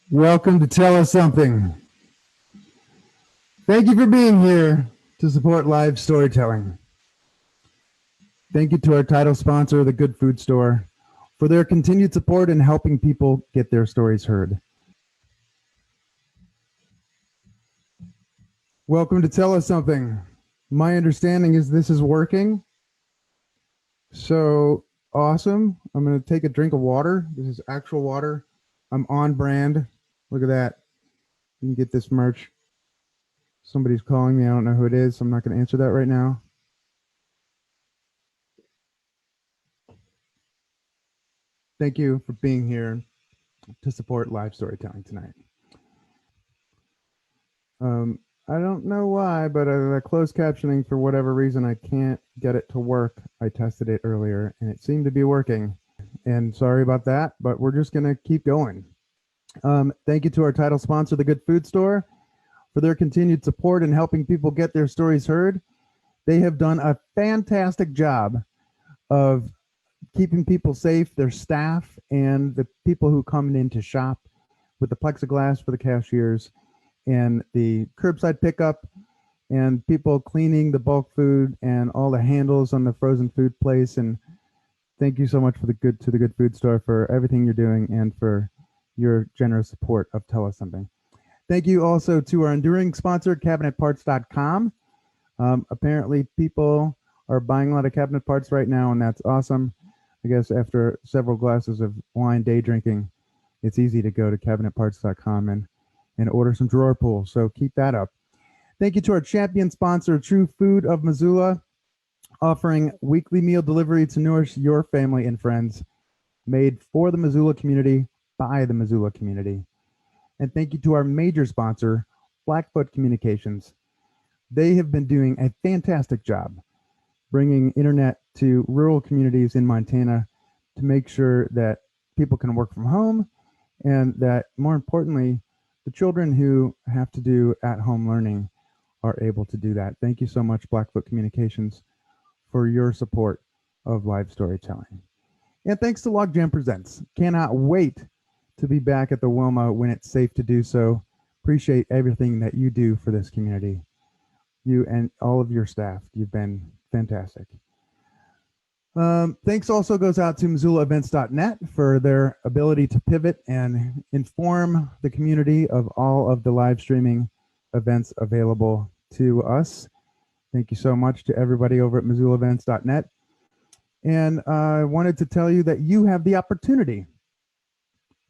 Welcome to Tell Us Something. Thank you for being here to support live storytelling. Thank you to our title sponsor, the Good Food Store, for their continued support in helping people get their stories heard. Welcome to Tell Us Something. My understanding is this is working. So awesome. I'm going to take a drink of water. This is actual water. I'm on brand. Look at that. You can get this merch. Somebody's calling me. I don't know who it is, so I'm not going to answer that right now. Thank you for being here to support live storytelling tonight. I don't know why, but the closed captioning, for whatever reason, I can't get it to work. I tested it earlier, and it seemed to be working. And sorry about that, but we're just going to keep going. Thank you to our title sponsor, the Good Food Store, for their continued support in helping people get their stories heard. They have done a fantastic job of keeping people safe, their staff, and the people who come in to shop, with the plexiglass for the cashiers and the curbside pickup and people cleaning the bulk food and all the handles on the frozen food place. And thank you so much to the Good Food Store for everything you're doing and for your generous support of Tell Us Something. Thank you also to our enduring sponsor, cabinetparts.com. Apparently people are buying a lot of cabinet parts right now, and that's awesome. I guess after several glasses of wine day drinking, it's easy to go to cabinetparts.com and order some drawer pulls. So keep that up. Thank you to our champion sponsor, True Food of Missoula, offering weekly meal delivery to nourish your family and friends, made for the Missoula community by the Missoula community. And thank you to our major sponsor, Blackfoot Communications. They have been doing a fantastic job bringing internet to rural communities in Montana to make sure that people can work from home and that, more importantly, the children who have to do at-home learning are able to do that. Thank you so much, Blackfoot Communications, for your support of live storytelling. And thanks to Logjam Presents. Cannot wait to be back at the Wilma when it's safe to do so. Appreciate everything that you do for this community. You and all of your staff, you've been fantastic. Thanks also goes out to MissoulaEvents.net for their ability to pivot and inform the community of all of the live streaming events available to us. Thank you so much to everybody over at MissoulaEvents.net. And I wanted to tell you that you have the opportunity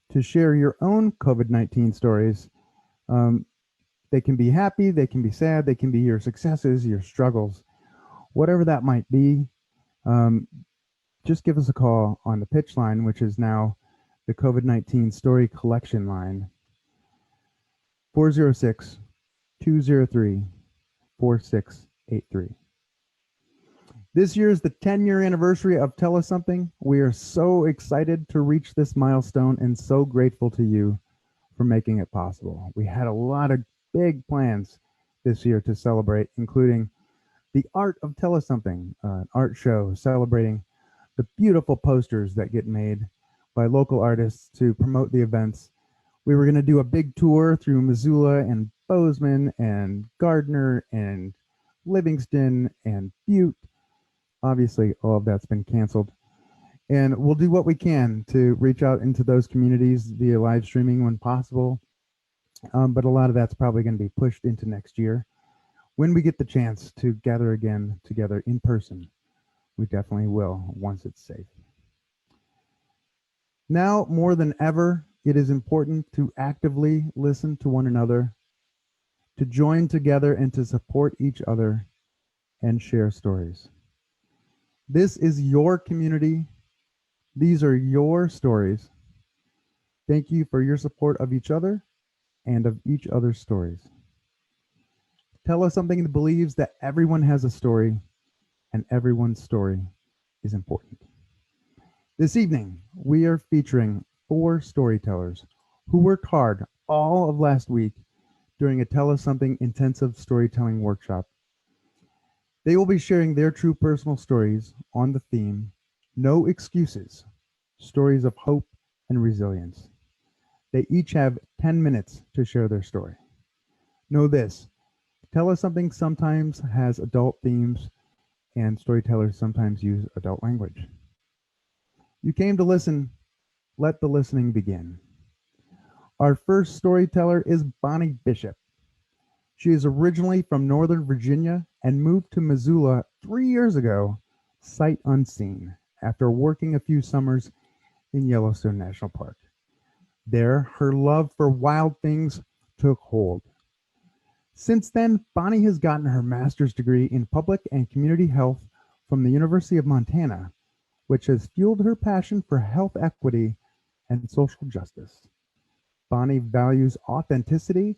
to share your own COVID-19 stories. They can be happy, they can be sad, they can be your successes, your struggles, whatever that might be. Just give us a call on the pitch line, which is now the COVID-19 story collection line, 406-203-4683. This year is the 10-year anniversary of Tell Us Something. We are so excited to reach this milestone and so grateful to you for making it possible. We had a lot of big plans this year to celebrate, including the Art of Tell Us Something, an art show celebrating the beautiful posters that get made by local artists to promote the events. We were going to do a big tour through Missoula and Bozeman and Gardner and Livingston and Butte. Obviously, all of that's been canceled. And we'll do what we can to reach out into those communities via live streaming when possible. But a lot of that's probably going to be pushed into next year. When we get the chance to gather again together in person, we definitely will once it's safe. Now, more than ever, it is important to actively listen to one another, to join together and to support each other and share stories. This is your community. These are your stories. Thank you for your support of each other and of each other's stories. Tell Us Something that believes that everyone has a story and everyone's story is important. This evening, we are featuring 4 storytellers who worked hard all of last week during a Tell Us Something intensive storytelling workshop. They will be sharing their true personal stories on the theme, No Excuses, Stories of Hope and Resilience. They each have 10 minutes to share their story. Know this, Tell Us Something sometimes has adult themes, and storytellers sometimes use adult language. You came to listen. Let the listening begin. Our first storyteller is Bonnie Bishop. She is originally from Northern Virginia and moved to Missoula 3 years ago, sight unseen, after working a few summers in Yellowstone National Park. There, her love for wild things took hold. Since then, Bonnie has gotten her master's degree in public and community health from the University of Montana, which has fueled her passion for health equity and social justice. Bonnie values authenticity,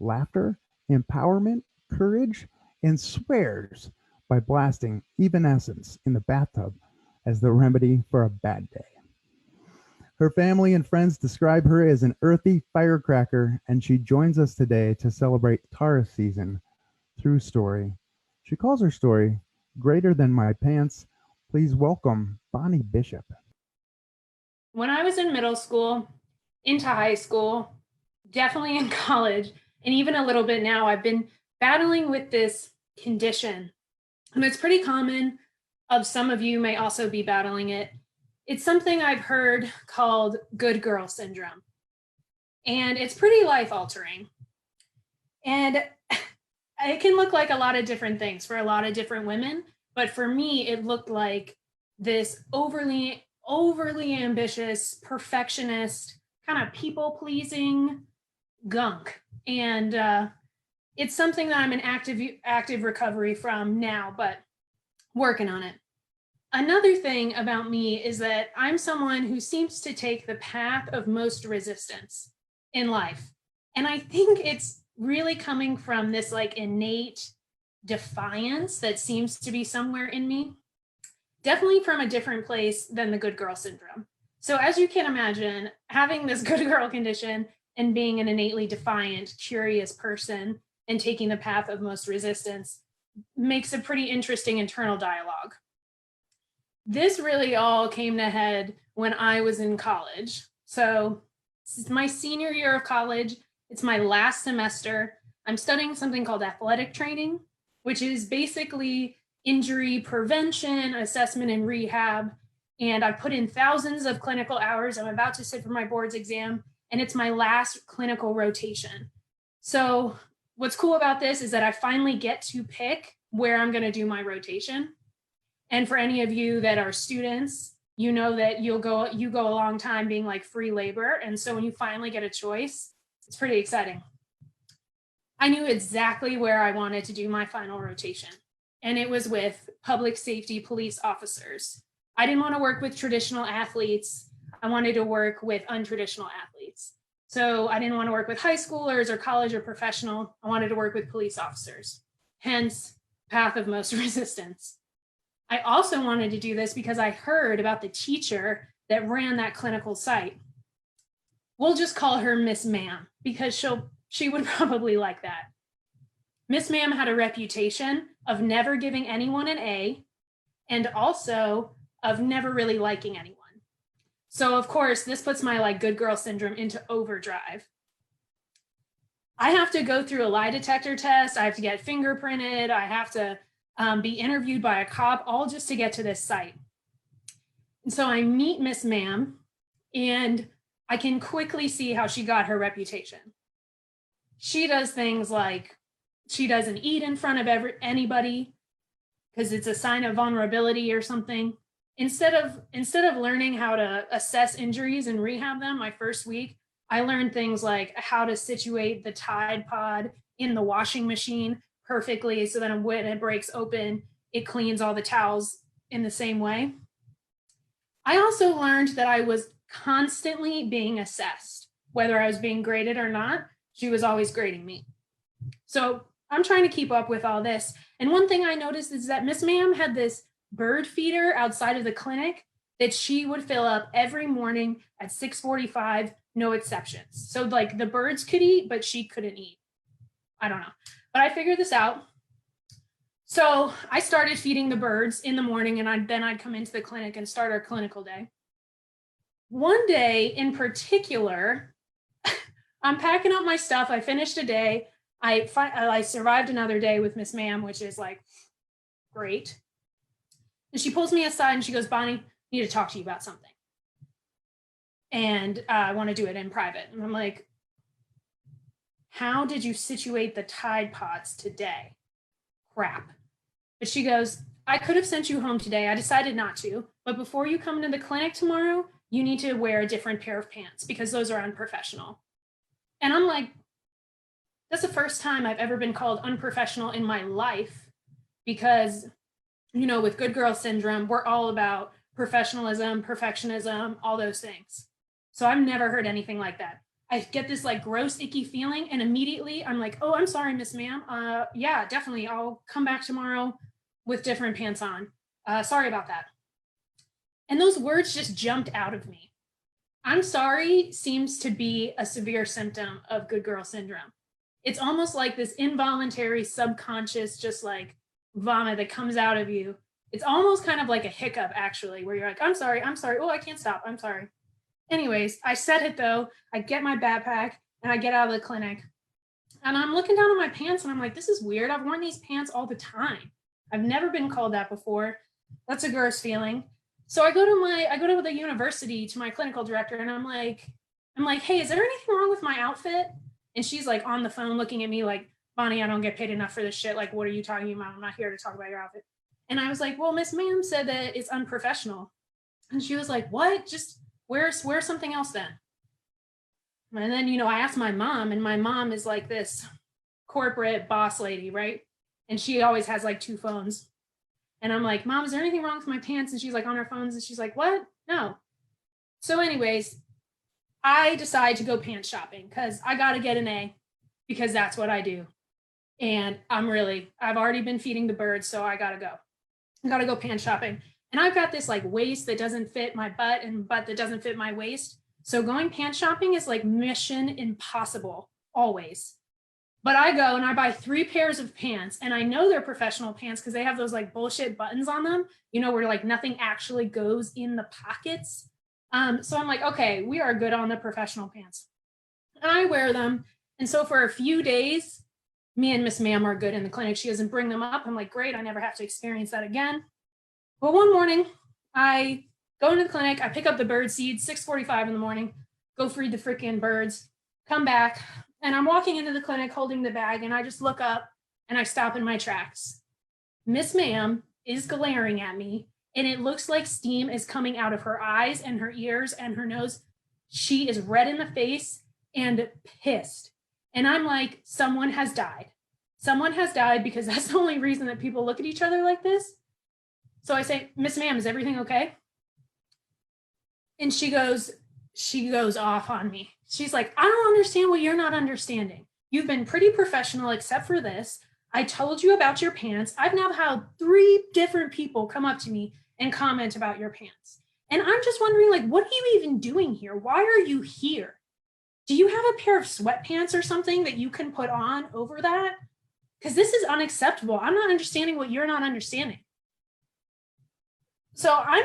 laughter, empowerment, courage, and swears by blasting Evanescence in the bathtub as the remedy for a bad day. Her family and friends describe her as an earthy firecracker, and she joins us today to celebrate Taurus season through story. She calls her story Greater Than My Pants. Please welcome Bonnie Bishop. When I was in middle school, into high school, definitely in college, and even a little bit now, I've been battling with this condition. And it's pretty common. Some of you may also be battling it. It's something I've heard called good girl syndrome. And it's pretty life altering. And it can look like a lot of different things for a lot of different women. But for me, it looked like this overly ambitious, perfectionist, kind of people-pleasing gunk. And it's something that I'm in active recovery from now, but working on it. Another thing about me is that I'm someone who seems to take the path of most resistance in life. And I think it's really coming from this like innate defiance that seems to be somewhere in me. Definitely from a different place than the good girl syndrome. So as you can imagine, having this good girl condition and being an innately defiant, curious person and taking the path of most resistance makes a pretty interesting internal dialogue. This really all came to head when I was in college. So this is my senior year of college. It's my last semester. I'm studying something called athletic training, which is basically injury prevention, assessment, and rehab. And I put in thousands of clinical hours. I'm about to sit for my board's exam, and it's my last clinical rotation. So what's cool about this is that I finally get to pick where I'm going to do my rotation. And for any of you that are students, you know that you go a long time being like free labor. And so when you finally get a choice, it's pretty exciting. I knew exactly where I wanted to do my final rotation. And it was with public safety police officers. I didn't want to work with traditional athletes. I wanted to work with untraditional athletes. So I didn't want to work with high schoolers or college or professional. I wanted to work with police officers. Hence, path of most resistance. I also wanted to do this because I heard about the teacher that ran that clinical site. We'll just call her Miss Ma'am because she would probably like that. Miss Ma'am had a reputation of never giving anyone an A and also of never really liking anyone. So of course, this puts my like good girl syndrome into overdrive. I have to go through a lie detector test. I have to get fingerprinted. I have to be interviewed by a cop, all just to get to this site. And so I meet Miss Ma'am, and I can quickly see how she got her reputation. She does things like she doesn't eat in front of anybody because it's a sign of vulnerability or something. Instead of learning how to assess injuries and rehab them my first week, I learned things like how to situate the Tide Pod in the washing machine perfectly so that when it breaks open, it cleans all the towels in the same way. I also learned that I was constantly being assessed. Whether I was being graded or not, she was always grading me. So I'm trying to keep up with all this. And one thing I noticed is that Miss Ma'am had this bird feeder outside of the clinic that she would fill up every morning at 6:45, no exceptions. So like the birds could eat, but she couldn't eat. I don't know. But I figured this out. So I started feeding the birds in the morning, and then I'd come into the clinic and start our clinical day. One day in particular, I'm packing up my stuff. I finished a day. I survived another day with Miss Ma'am, which is like great. And she pulls me aside and she goes, Bonnie, I need to talk to you about something. And I want to do it in private. And I'm like, how did you situate the Tide Pods today? Crap. But she goes, I could have sent you home today. I decided not to. But before you come into the clinic tomorrow, you need to wear a different pair of pants because those are unprofessional. And I'm like, that's the first time I've ever been called unprofessional in my life because, you know, with good girl syndrome, we're all about professionalism, perfectionism, all those things. So I've never heard anything like that. I get this like gross, icky feeling. And immediately I'm like, oh, I'm sorry, Miss Ma'am. Yeah, definitely. I'll come back tomorrow with different pants on. Sorry about that. And those words just jumped out of me. I'm sorry seems to be a severe symptom of good girl syndrome. It's almost like this involuntary, subconscious, just like vomit that comes out of you. It's almost kind of like a hiccup, actually, where you're like, I'm sorry. Oh, I can't stop. I'm sorry. Anyways, I said it though. I get my backpack and I get out of the clinic. And I'm looking down at my pants and I'm like, this is weird. I've worn these pants all the time. I've never been called that before. That's a gross feeling. So I go to the university to my clinical director and I'm like, hey, is there anything wrong with my outfit? And she's like on the phone looking at me like, Bonnie, I don't get paid enough for this shit. Like, what are you talking about? I'm not here to talk about your outfit. And I was like, well, Miss Ma'am said that it's unprofessional. And she was like, what? Just wear something else then. And then, you know, I asked my mom, and my mom is like this corporate boss lady, right? And she always has like 2 phones. And I'm like, Mom, is there anything wrong with my pants? And she's like on her phones and she's like, what? No. So anyways, I decide to go pants shopping because I got to get an A because that's what I do. And I've already been feeding the birds. So I got to go pants shopping. And I've got this like waist that doesn't fit my butt and butt that doesn't fit my waist. So going pants shopping is like mission impossible always. But I go and I buy 3 pairs of pants and I know they're professional pants because they have those like bullshit buttons on them, you know, where like nothing actually goes in the pockets. So I'm like, okay, we are good on the professional pants. And I wear them. And so for a few days, me and Miss Ma'am are good in the clinic. She doesn't bring them up. I'm like, great, I never have to experience that again. But one morning, I go into the clinic, I pick up the bird seed, 6:45 in the morning, go feed the freaking birds, come back. And I'm walking into the clinic holding the bag and I just look up and I stop in my tracks. Miss Ma'am is glaring at me and it looks like steam is coming out of her eyes and her ears and her nose. She is red in the face and pissed. And I'm like, someone has died. Someone has died because that's the only reason that people look at each other like this. So I say, Miss Ma'am, is everything okay? And she goes off on me. She's like, I don't understand what you're not understanding. You've been pretty professional except for this. I told you about your pants. I've now had 3 different people come up to me and comment about your pants. And I'm just wondering, like, what are you even doing here? Why are you here? Do you have a pair of sweatpants or something that you can put on over that? Because this is unacceptable. I'm not understanding what you're not understanding. So I'm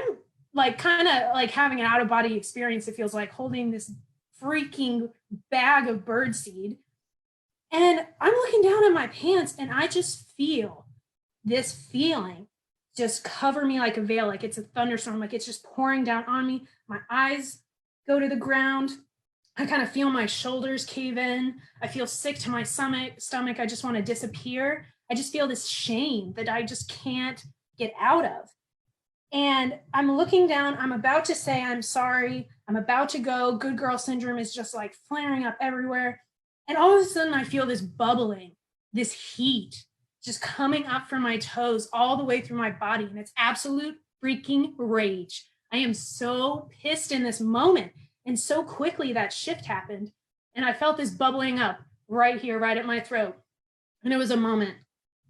like kind of like having an out-of-body experience. It feels like holding this freaking bag of birdseed. And I'm looking down at my pants and I just feel this feeling just cover me like a veil, like it's a thunderstorm, like it's just pouring down on me. My eyes go to the ground. I kind of feel my shoulders cave in. I feel sick to my stomach. I just want to disappear. I just feel this shame that I just can't get out of. And I'm looking down. I'm about to say I'm sorry. I'm about to go. Good girl syndrome is just like flaring up everywhere. And all of a sudden I feel this bubbling, this heat just coming up from my toes all the way through my body. And it's absolute freaking rage. I am so pissed in this moment. And so quickly that shift happened. And I felt this bubbling up right here, right at my throat. And it was a moment.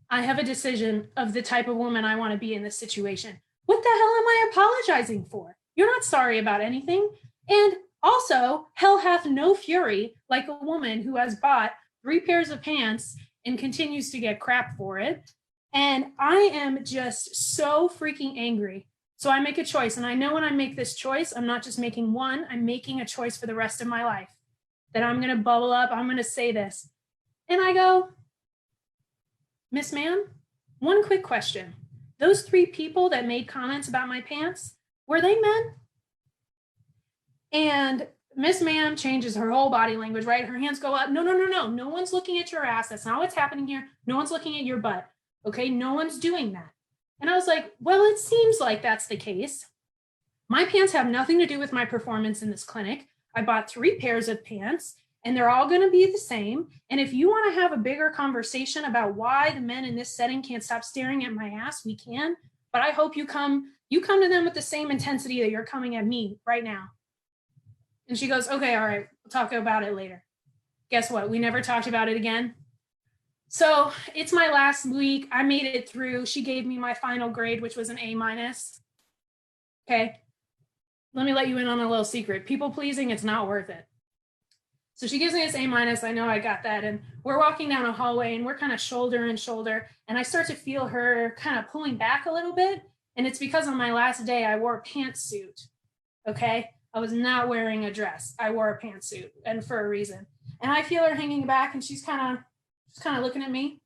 I have a decision of the type of woman I want to be in this situation. What the hell am I apologizing for? You're not sorry about anything. And also, hell hath no fury like a woman who has bought 3 pairs of pants and continues to get crap for it. And I am just so freaking angry. So I make a choice. And I know when I make this choice, I'm not just making one, I'm making a choice for the rest of my life. that I'm going to bubble up. I'm going to say this. And I go, Miss Ma'am, one quick question. Those 3 people that made comments about my pants, were they men? And Miss Ma'am changes her whole body language, right? Her hands go up. No, no, no, no. No one's looking at your ass. That's not what's happening here. No one's looking at your butt. Okay, no one's doing that. And I was like, well, it seems like that's the case. My pants have nothing to do with my performance in this clinic. I bought 3 pairs of pants and they're all going to be the same. And if you want to have a bigger conversation about why the men in this setting can't stop staring at my ass, we can. But I hope you come to them with the same intensity that you're coming at me right now. And she goes, okay, all right, we'll talk about it later. Guess what? We never talked about it again. So it's my last week. I made it through. She gave me my final grade, which was an A-. Okay. Let me let you in on a little secret. People pleasing, it's not worth it. So she gives me this A-. I know I got that. And we're walking down a hallway and we're kind of shoulder and shoulder. And I start to feel her kind of pulling back a little bit. And it's because on my last day, I wore a pantsuit. Okay. I was not wearing a dress. I wore a pantsuit, and for a reason. And I feel her hanging back and she's kind of looking at me.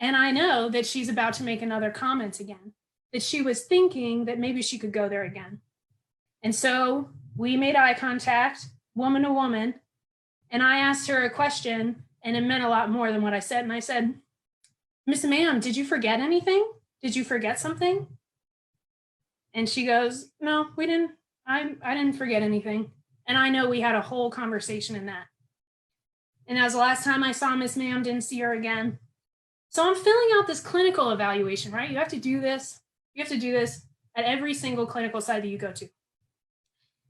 And I know that she's about to make another comment again, that she was thinking that maybe she could go there again. And so we made eye contact, woman to woman, and I asked her a question, and it meant a lot more than what I said. And I said, Miss Ma'am, did you forget anything? Did you forget something? And she goes, no, we didn't. I didn't forget anything. And I know we had a whole conversation in that. And that was the last time I saw Miss Ma'am, didn't see her again. So I'm filling out this clinical evaluation, right? You have to do this. You have to do this at every single clinical site that you go to.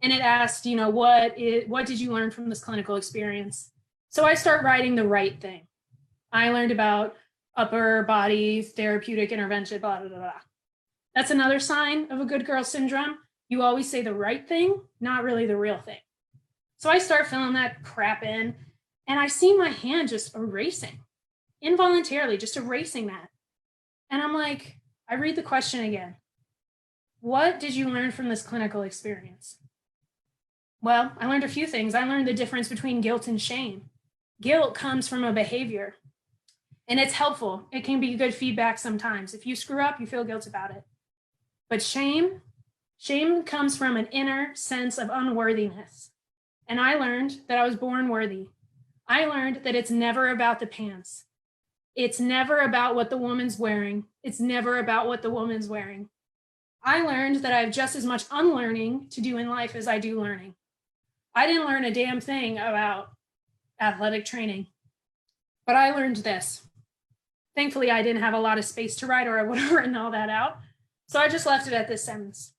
And it asked, what did you learn from this clinical experience? So I start writing the right thing. I learned about upper body therapeutic intervention, blah, blah, blah, blah. That's another sign of a good girl syndrome. You always say the right thing, not really the real thing. So I start filling that crap in, and I see my hand just erasing, involuntarily, just erasing that. And I'm like, I read the question again. What did you learn from this clinical experience? Well, I learned a few things. I learned the difference between guilt and shame. Guilt comes from a behavior, and it's helpful. It can be good feedback sometimes. If you screw up, you feel guilt about it. But shame comes from an inner sense of unworthiness. And I learned that I was born worthy. I learned that it's never about the pants. It's never about what the woman's wearing. It's never about what the woman's wearing. I learned that I have just as much unlearning to do in life as I do learning. I didn't learn a damn thing about athletic training, but I learned this. Thankfully, I didn't have a lot of space to write, or I would have written all that out. So I just left it at this sentence.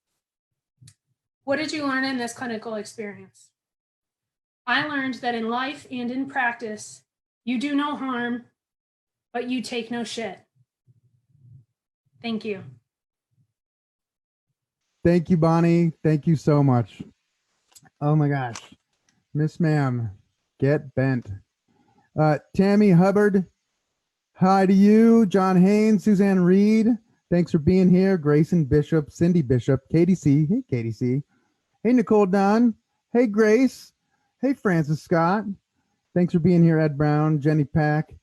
What did you learn in this clinical experience? I learned that in life and in practice, you do no harm, but you take no shit. Thank you. Thank you, Bonnie. Thank you so much. Oh my gosh. Miss Ma'am, get bent. Tammy Hubbard, hi to you. John Haynes, Suzanne Reed, thanks for being here. Grayson Bishop, Cindy Bishop, Katie C. Hey, Katie C. Hey, Nicole Dunn. Hey, Grace. Hey, Francis Scott. Thanks for being here, Ed Brown, Jenny Pack.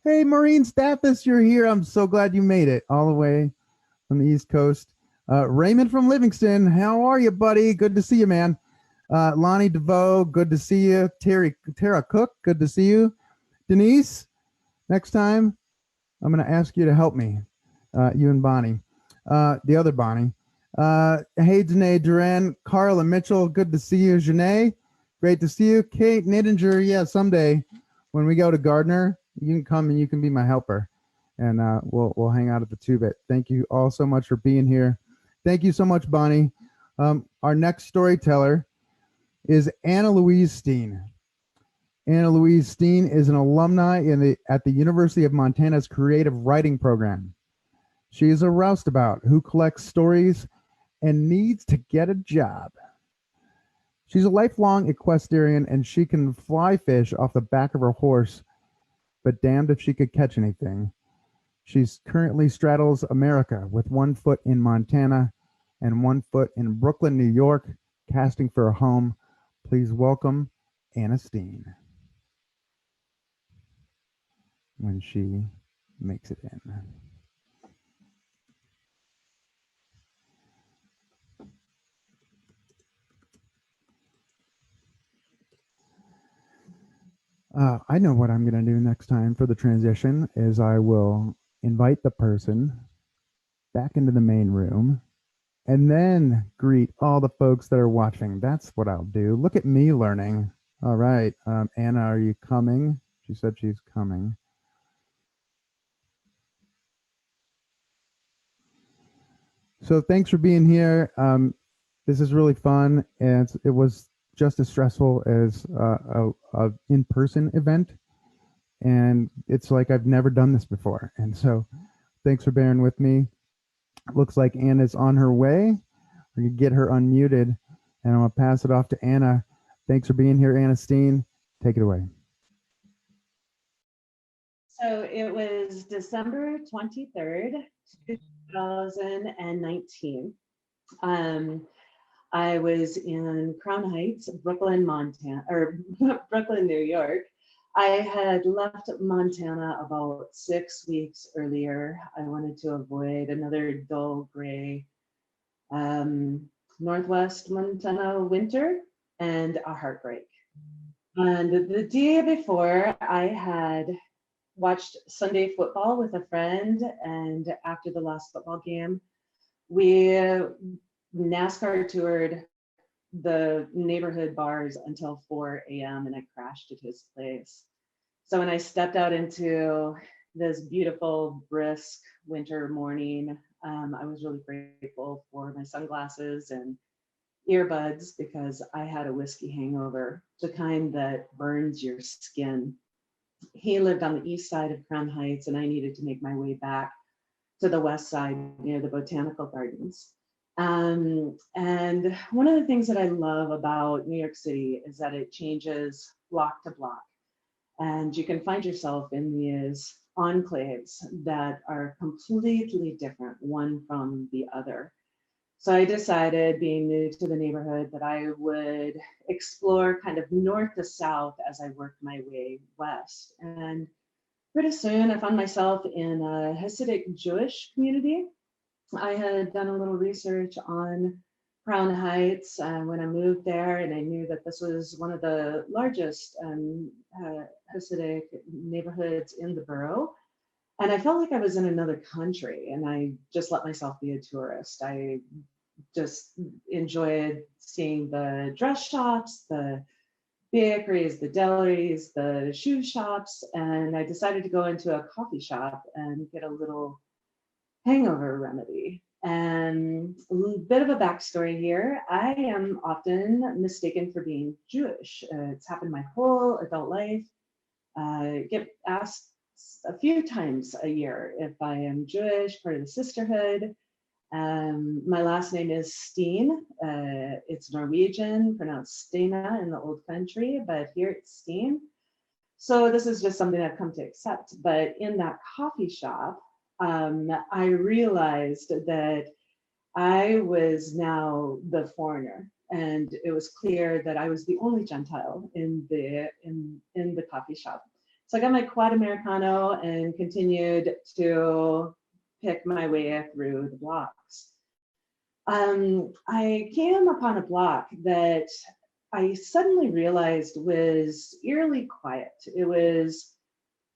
Hey, Maureen Stathis, you're here. I'm so glad you made it all the way from the East Coast. Raymond from Livingston, how are you, buddy? Good to see you, man. Lonnie DeVoe, good to see you. Tara Cook, good to see you. Denise, next time, I'm going to ask you to help me, you and Bonnie, the other Bonnie. Hey, Janae Duran, Carla Mitchell, good to see you. Janae, great to see you. Kate Nittinger, yeah, someday when we go to Gardner, you can come and you can be my helper, and we'll hang out at the Two-Bit. Thank you all so much for being here. Thank you so much, Bonnie. Our next storyteller is Anna Louise Steen. Anna Louise Steen is an alumni at the University of Montana's Creative Writing Program. She is a roustabout who collects stories and needs to get a job. She's a lifelong equestrian, and she can fly fish off the back of her horse, but damned if she could catch anything. She's currently straddles America with 1 foot in Montana and 1 foot in Brooklyn, New York, casting for a home. Please welcome Anna Steen when she makes it in. I know what I'm going to do next time for the transition is I will invite the person back into the main room and then greet all the folks that are watching. That's what I'll do. Look at me learning. All right. Anna, are you coming? She said she's coming. So thanks for being here. This is really fun, and it was just as stressful as a in-person event. And it's like I've never done this before. And so thanks for bearing with me. Looks like Anna's on her way. We're going to get her unmuted, and I'm going to pass it off to Anna. Thanks for being here, Anna Steen. Take it away. So it was December 23rd, 2019. I was in Crown Heights, Brooklyn, Montana, or Brooklyn, New York. I had left Montana about 6 weeks earlier. I wanted to avoid another dull gray Northwest Montana winter and a heartbreak. And the day before, I had watched Sunday football with a friend, and after the last football game, we NASCAR toured the neighborhood bars until 4 a.m. and I crashed at his place. So when I stepped out into this beautiful, brisk winter morning, I was really grateful for my sunglasses and earbuds because I had a whiskey hangover, the kind that burns your skin. He lived on the east side of Crown Heights, and I needed to make my way back to the west side near the botanical gardens. And one of the things that I love about New York City is that it changes block to block. And you can find yourself in these enclaves that are completely different, one from the other. So I decided, being new to the neighborhood, that I would explore kind of north to south as I worked my way west. And pretty soon I found myself in a Hasidic Jewish community. I had done a little research on Crown Heights when I moved there, and I knew that this was one of the largest Hasidic neighborhoods in the borough. And I felt like I was in another country, and I just let myself be a tourist. I just enjoyed seeing the dress shops, the bakeries, the delis, the shoe shops, and I decided to go into a coffee shop and get a little hangover remedy. And a little bit of a backstory here. I am often mistaken for being Jewish. It's happened my whole adult life. I get asked a few times a year if I am Jewish, part of the sisterhood. My last name is Steen. It's Norwegian, pronounced Stena in the old country, but here it's Steen. So this is just something I've come to accept. But in that coffee shop, I realized that I was now the foreigner, and it was clear that I was the only Gentile in the coffee shop. So I got my quad Americano and continued to pick my way through the blocks. I came upon a block that I suddenly realized was eerily quiet.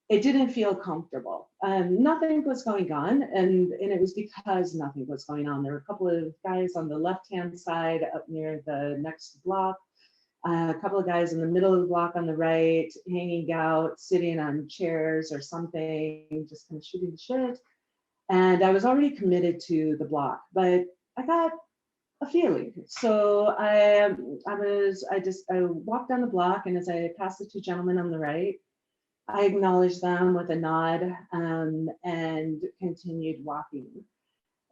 It didn't feel comfortable. Nothing was going on, and it was because nothing was going on. There were a couple of guys on the left-hand side up near the next block, a couple of guys in the middle of the block on the right, hanging out, sitting on chairs or something, just kind of shooting the shit. And I was already committed to the block, but I got a feeling. So I walked down the block, and as I passed the two gentlemen on the right, I acknowledged them with a nod and continued walking.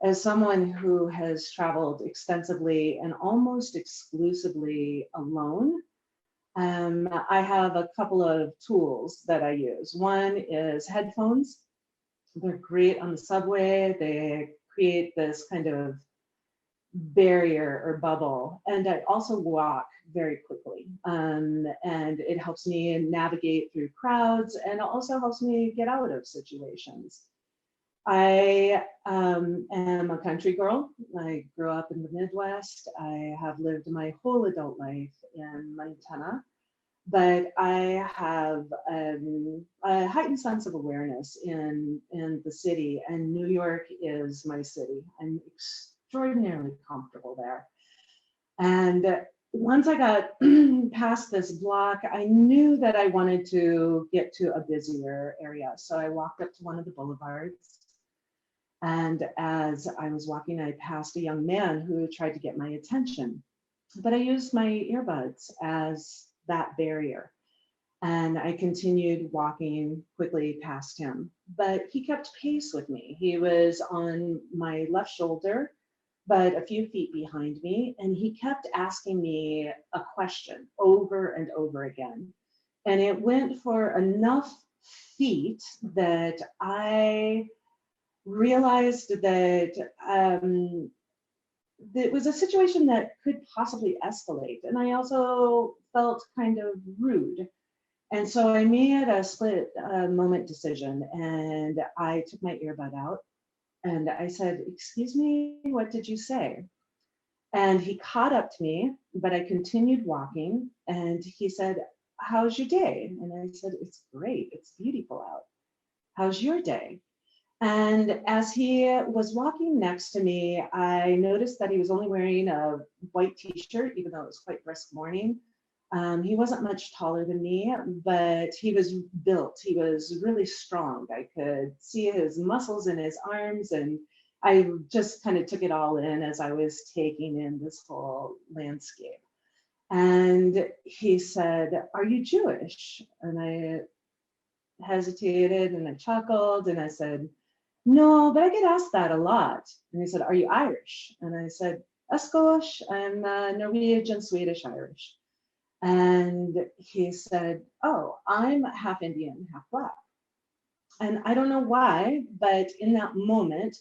As someone who has traveled extensively and almost exclusively alone, I have a couple of tools that I use. One is headphones. They're great on the subway. They create this kind of barrier or bubble. And I also walk very quickly. And it helps me navigate through crowds and also helps me get out of situations. I am a country girl. I grew up in the Midwest. I have lived my whole adult life in Montana, but I have a heightened sense of awareness in the city, and New York is my city. I'm extraordinarily comfortable there. And once I got past this block, I knew that I wanted to get to a busier area. So I walked up to one of the boulevards. And as I was walking, I passed a young man who tried to get my attention. But I used my earbuds as that barrier. And I continued walking quickly past him. But he kept pace with me. He was on my left shoulder, but a few feet behind me. And he kept asking me a question over and over again. And it went for enough feet that I realized that it was a situation that could possibly escalate. And I also felt kind of rude. And so I made a split moment decision, and I took my earbud out and I said, "Excuse me, what did you say?" And he caught up to me, but I continued walking, and he said, "How's your day?" And I said, "It's great. It's beautiful out. How's your day?" And as he was walking next to me, I noticed that he was only wearing a white t-shirt, even though it was quite brisk morning. He wasn't much taller than me, but he was built. He was really strong. I could see his muscles in his arms, and I just kind of took it all in as I was taking in this whole landscape. And he said, "Are you Jewish?" And I hesitated and I chuckled and I said, "No, but I get asked that a lot." And he said, "Are you Irish?" And I said, "Eskosh, I'm Norwegian, Swedish, Irish." And he said, "Oh, I'm half Indian, half Black." And I don't know why, but in that moment,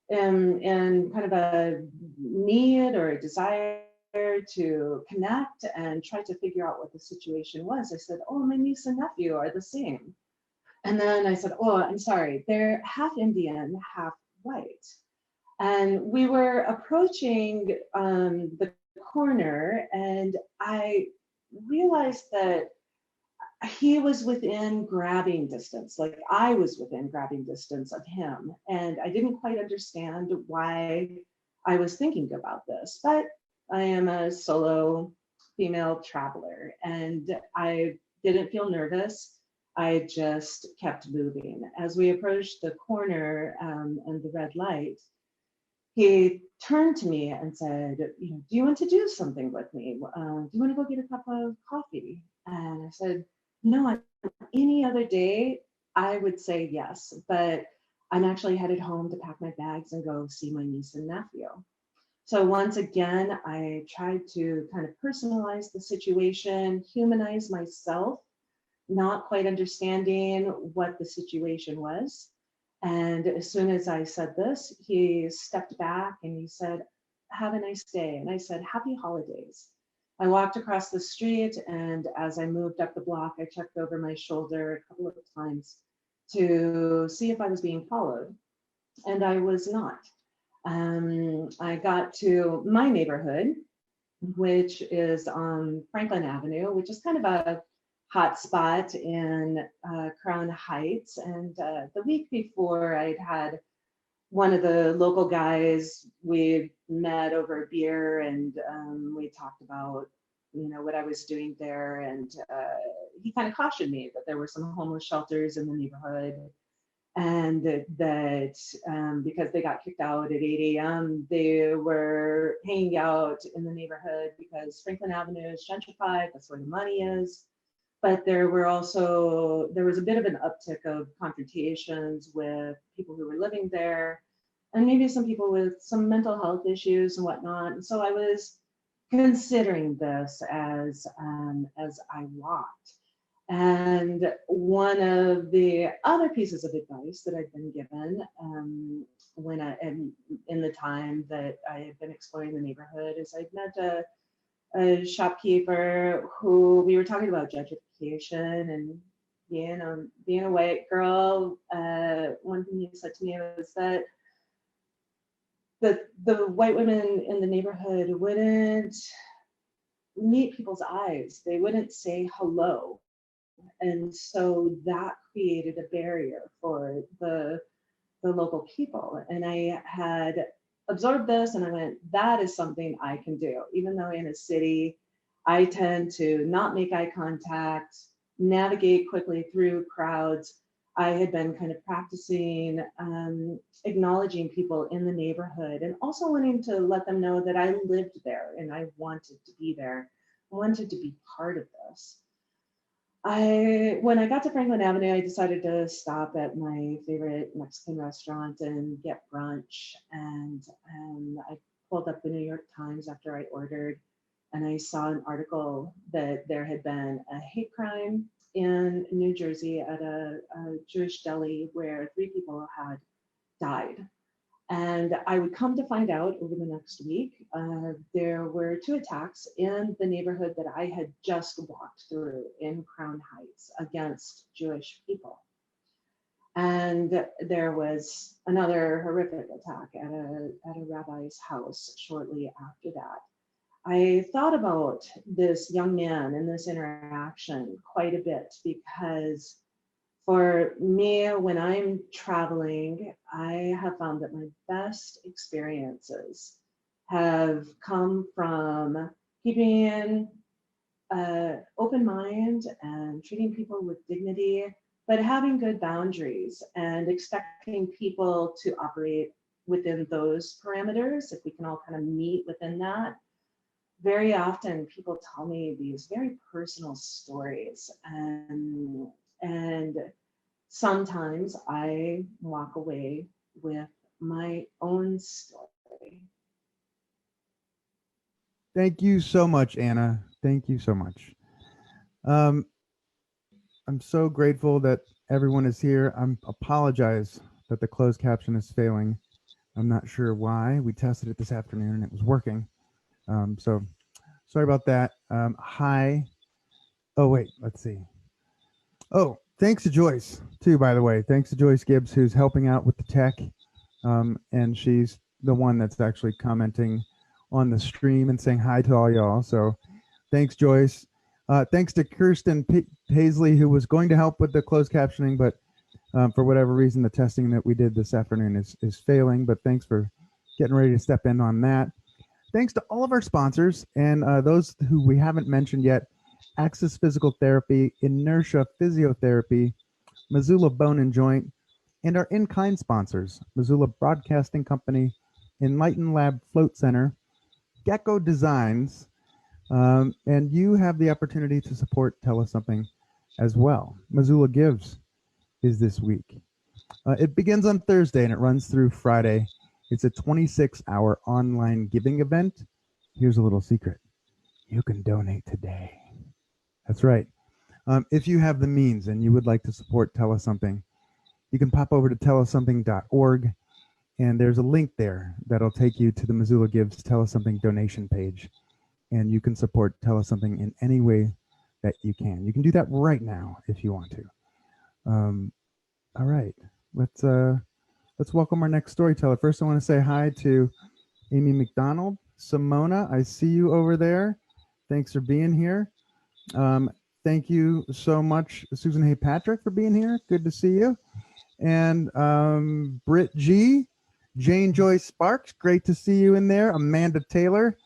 in kind of a need or a desire to connect and try to figure out what the situation was, I said, "Oh, my niece and nephew are the same." And then I said, "Oh, I'm sorry, they're half Indian, half white." And we were approaching the corner, and I realized that he was within grabbing distance, like I was within grabbing distance of him. And I didn't quite understand why I was thinking about this, but I am a solo female traveler and I didn't feel nervous. I just kept moving. As we approached the corner and the red light, he turned to me and said, "Do you want to do something with me? Do you want to go get a cup of coffee?" And I said, "No, on any other day, I would say yes, but I'm actually headed home to pack my bags and go see my niece and nephew." So once again, I tried to kind of personalize the situation, humanize myself, not quite understanding what the situation was. And as soon as I said this, he stepped back and he said, "Have a nice day." And I said, "Happy holidays." I walked across the street, and as I moved up the block, I checked over my shoulder a couple of times to see if I was being followed, and I was not. I got to my neighborhood, which is on Franklin Avenue, which is kind of a hot spot in Crown Heights. And the week before, I'd had one of the local guys, we met over a beer, and we talked about what I was doing there. And he kind of cautioned me that there were some homeless shelters in the neighborhood, and that because they got kicked out at 8 a.m., they were hanging out in the neighborhood because Franklin Avenue is gentrified, that's where the money is. But there was a bit of an uptick of confrontations with people who were living there, and maybe some people with some mental health issues and whatnot. And so I was considering this as I walked. And one of the other pieces of advice that I've been given in the time that I have been exploring the neighborhood is I've met a shopkeeper who we were talking about gentrification and being a white girl. One thing he said to me was that the white women in the neighborhood wouldn't meet people's eyes. They wouldn't say hello. And so that created a barrier for the local people. And I had absorbed this and I went, that is something I can do. Even though in a city, I tend to not make eye contact, navigate quickly through crowds. I had been kind of practicing acknowledging people in the neighborhood and also wanting to let them know that I lived there and I wanted to be there. I wanted to be part of this. When I got to Franklin Avenue, I decided to stop at my favorite Mexican restaurant and get brunch. And I pulled up the New York Times after I ordered, and I saw an article that there had been a hate crime in New Jersey at a Jewish deli where 3 people had died. And I would come to find out over the next week, there were 2 attacks in the neighborhood that I had just walked through in Crown Heights against Jewish people. And there was another horrific attack at a rabbi's house shortly after that. I thought about this young man and this interaction quite a bit because for me, when I'm traveling, I have found that my best experiences have come from keeping an open mind and treating people with dignity, but having good boundaries and expecting people to operate within those parameters, if we can all kind of meet within that. Very often people tell me these very personal stories, and sometimes I walk away with my own story. Thank you so much, Anna. Thank you so much. I'm so grateful that everyone is here. Apologize that the closed caption is failing. I'm not sure why. We tested it this afternoon and it was working. So sorry about that. Hi. Oh, wait, let's see. Oh, thanks to Joyce, too, by the way. Thanks to Joyce Gibbs, who's helping out with the tech. And she's the one that's actually commenting on the stream and saying hi to all y'all. So thanks, Joyce. Thanks to Kirsten Paisley, who was going to help with the closed captioning, but for whatever reason, the testing that we did this afternoon is failing. But thanks for getting ready to step in on that. Thanks to all of our sponsors and those who we haven't mentioned yet: Access Physical Therapy, Inertia Physiotherapy, Missoula Bone and Joint, and our in-kind sponsors: Missoula Broadcasting Company, Enlighten Lab Float Center, Gecko Designs, and you have the opportunity to support Tell Us Something as well. Missoula Gives is this week. It begins on Thursday and it runs through Friday. It's a 26-hour online giving event. Here's a little secret. You can donate today. That's right. If you have the means and you would like to support Tell Us Something, you can pop over to tellussomething.org, and there's a link there that'll take you to the Missoula Gives Tell Us Something donation page, and you can support Tell Us Something in any way that you can. You can do that right now if you want to. All right, let's welcome our next storyteller. First, I want to say hi to Amy McDonald. Simona, I see you over there. Thanks for being here. Thank you so much, Susan Hay Patrick, for being here. Good to see you. And Britt G, Jane Joy Sparks, great to see you in there. Amanda Taylor,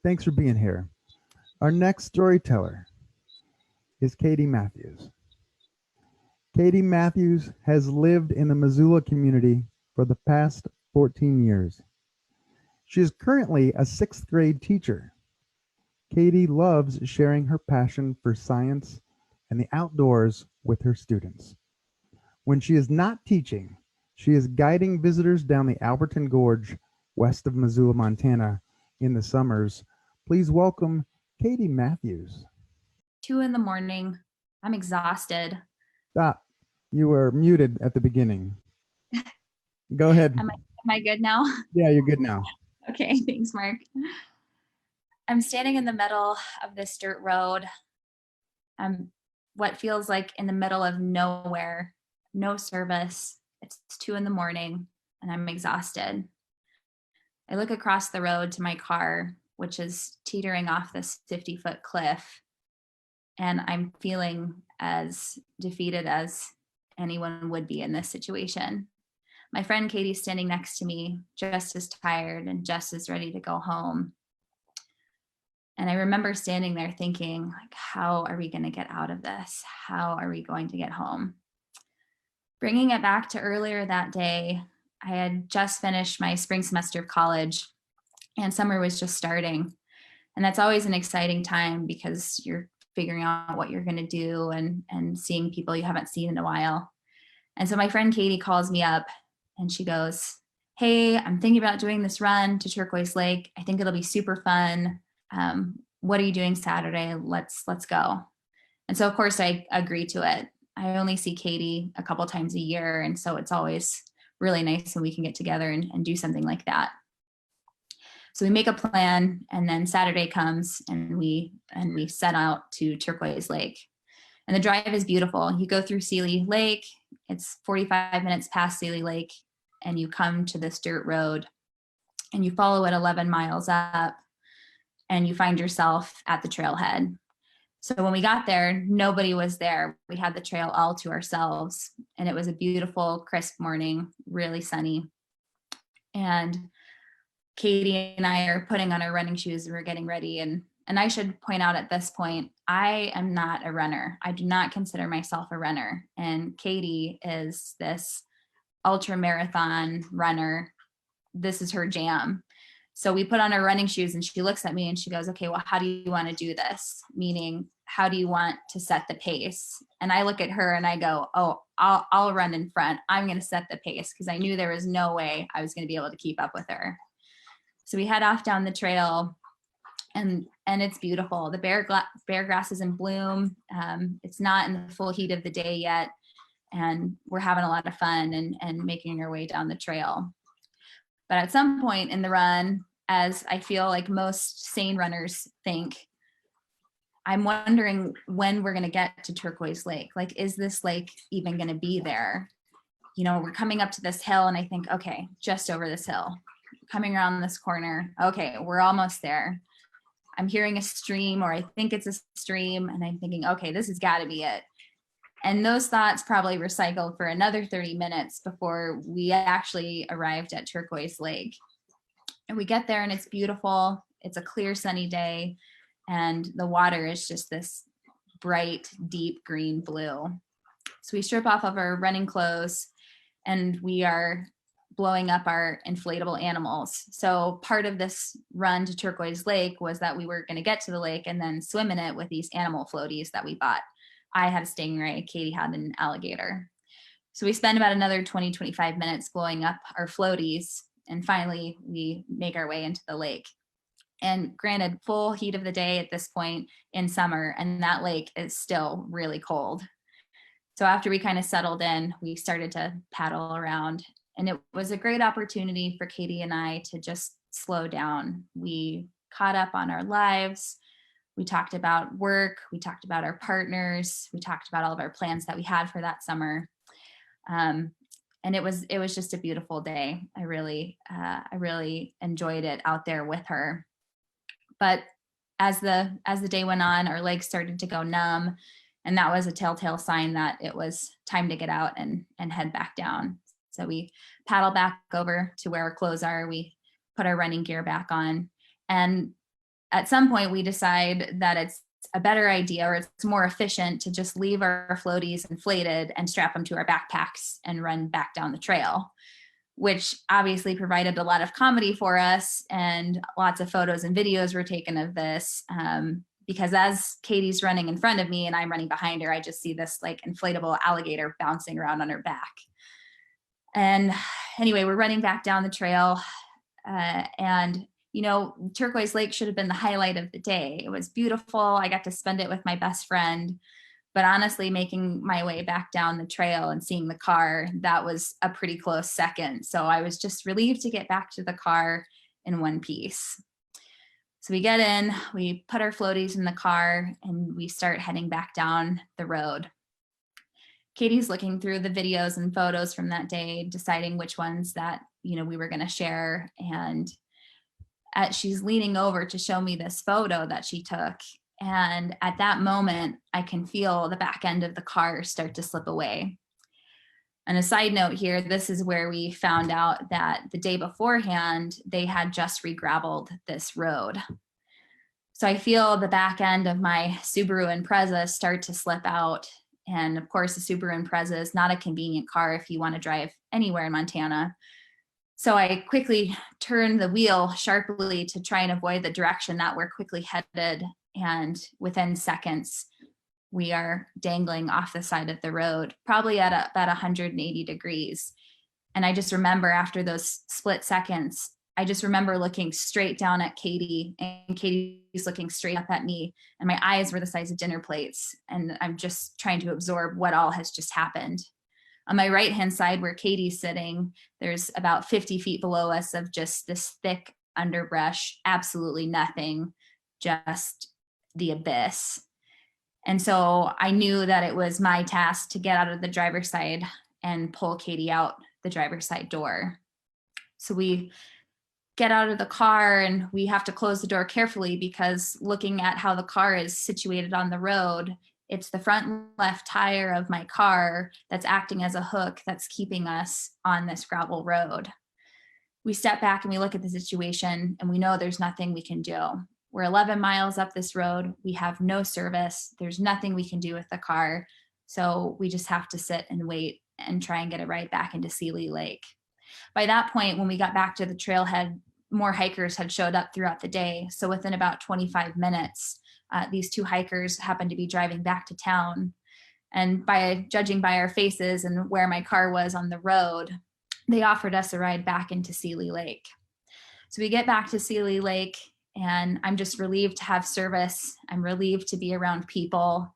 thanks for being here. Our next storyteller is Katie Matthews. Katie Matthews has lived in the Missoula community for the past 14 years. She is currently a 6th grade teacher. Katie loves sharing her passion for science and the outdoors with her students. When she is not teaching, she is guiding visitors down the Alberton Gorge west of Missoula, Montana in the summers. Please welcome Katie Matthews. 2 in the morning. I'm exhausted. Stop. You were muted at the beginning. Go ahead. Am I good now? Yeah, you're good now. Okay, thanks, Mark. I'm standing in the middle of this dirt road. I'm what feels like in the middle of nowhere, no service. It's 2 a.m. and I'm exhausted. I look across the road to my car, which is teetering off this 50-foot cliff, and I'm feeling as defeated as anyone would be in this situation. My friend Katie's standing next to me, just as tired and just as ready to go home. And I remember standing there thinking, like, how are we going to get out of this? How are we going to get home? Bringing it back to earlier that day, I had just finished my spring semester of college and summer was just starting. And that's always an exciting time because you're figuring out what you're going to do and seeing people you haven't seen in a while. And so my friend Katie calls me up and she goes, "Hey, I'm thinking about doing this run to Turquoise Lake. I think it'll be super fun. What are you doing Saturday? Let's go." And so of course I agree to it. I only see Katie a couple times a year. And so it's always really nice when we can get together and do something like that. So we make a plan, and then Saturday comes and we set out to Turquoise Lake. And the drive is beautiful. You go through Sealy Lake. It's 45 minutes past Sealy Lake, and you come to this dirt road and you follow it 11 miles up and you find yourself at the trailhead. So when we got there, nobody was there. We had the trail all to ourselves, and it was a beautiful, crisp morning, really sunny. And Katie and I are putting on our running shoes and we're getting ready. And I should point out at this point, I am not a runner. I do not consider myself a runner. And Katie is this ultra marathon runner. This is her jam. So we put on our running shoes and she looks at me and she goes, "Okay, well, how do you want to do this?" Meaning, how do you want to set the pace? And I look at her and I go, "Oh, I'll run in front. I'm going to set the pace," because I knew there was no way I was going to be able to keep up with her. So we head off down the trail, and it's beautiful. The bear grass is in bloom. It's not in the full heat of the day yet, and we're having a lot of fun and making our way down the trail. But at some point in the run, as I feel like most sane runners think, I'm wondering when we're going to get to Turquoise Lake. Like, is this lake even going to be there? You know, we're coming up to this hill and I think, okay, just over this hill. Coming around this corner, okay, we're almost there. I'm hearing a stream, or I think it's a stream, and I'm thinking, okay, this has got to be it. And those thoughts probably recycled for another 30 minutes before we actually arrived at Turquoise Lake. And we get there and it's beautiful. It's a clear, sunny day, and the water is just this bright, deep green blue. So we strip off of our running clothes and we are blowing up our inflatable animals. So part of this run to Turquoise Lake was that we were going to get to the lake and then swim in it with these animal floaties that we bought. I had a stingray, Katie had an alligator. So we spend about another 20-25 minutes blowing up our floaties, and finally we make our way into the lake. And granted, full heat of the day at this point in summer, and that lake is still really cold. So after we kind of settled in, we started to paddle around. And it was a great opportunity for Katie and I to just slow down. We caught up on our lives. We talked about work. We talked about our partners. We talked about all of our plans that we had for that summer. And it was just a beautiful day. I really enjoyed it out there with her. But as the day went on, our legs started to go numb, and that was a telltale sign that it was time to get out and head back down. So we paddle back over to where our clothes are. We put our running gear back on. And at some point we decide that it's a better idea, or it's more efficient, to just leave our floaties inflated and strap them to our backpacks and run back down the trail, which obviously provided a lot of comedy for us, and lots of photos and videos were taken of this. Because as Katie's running in front of me and I'm running behind her, I just see this like inflatable alligator bouncing around on her back. And anyway, we're running back down the trail, and you know, Turquoise Lake should have been the highlight of the day. It was beautiful. I got to spend it with my best friend, but honestly, making my way back down the trail and seeing the car, that was a pretty close second. So I was just relieved to get back to the car in one piece. So we get in, we put our floaties in the car, and we start heading back down the road. Katie's looking through the videos and photos from that day, deciding which ones that, we were going to share. And she's leaning over to show me this photo that she took. And at that moment, I can feel the back end of the car start to slip away. And a side note here, this is where we found out that the day beforehand, they had just re-graveled this road. So I feel the back end of my Subaru Impreza start to slip out. And of course, the Subaru Impreza is not a convenient car if you want to drive anywhere in Montana. So I quickly turned the wheel sharply to try and avoid the direction that we're quickly headed. And within seconds, we are dangling off the side of the road, probably at about 180 degrees. And I just remember after those split seconds, I just remember looking straight down at Katie, and Katie's looking straight up at me, and my eyes were the size of dinner plates. And I'm just trying to absorb what all has just happened. On my right-hand side where Katie's sitting, there's about 50 feet below us of just this thick underbrush, absolutely nothing, just the abyss. And so I knew that it was my task to get out of the driver's side and pull Katie out the driver's side door. So we get out of the car, and we have to close the door carefully because looking at how the car is situated on the road, it's the front left tire of my car that's acting as a hook that's keeping us on this gravel road. We step back and we look at the situation, and we know there's nothing we can do. We're 11 miles up this road. We have no service. There's nothing we can do with the car. So we just have to sit and wait and try and get a ride back into Sealy Lake. By that point, when we got back to the trailhead, more hikers had showed up throughout the day. So within about 25 minutes, these two hikers happened to be driving back to town. And by judging by our faces and where my car was on the road, they offered us a ride back into Sealy Lake. So we get back to Sealy Lake, and I'm just relieved to have service. I'm relieved to be around people,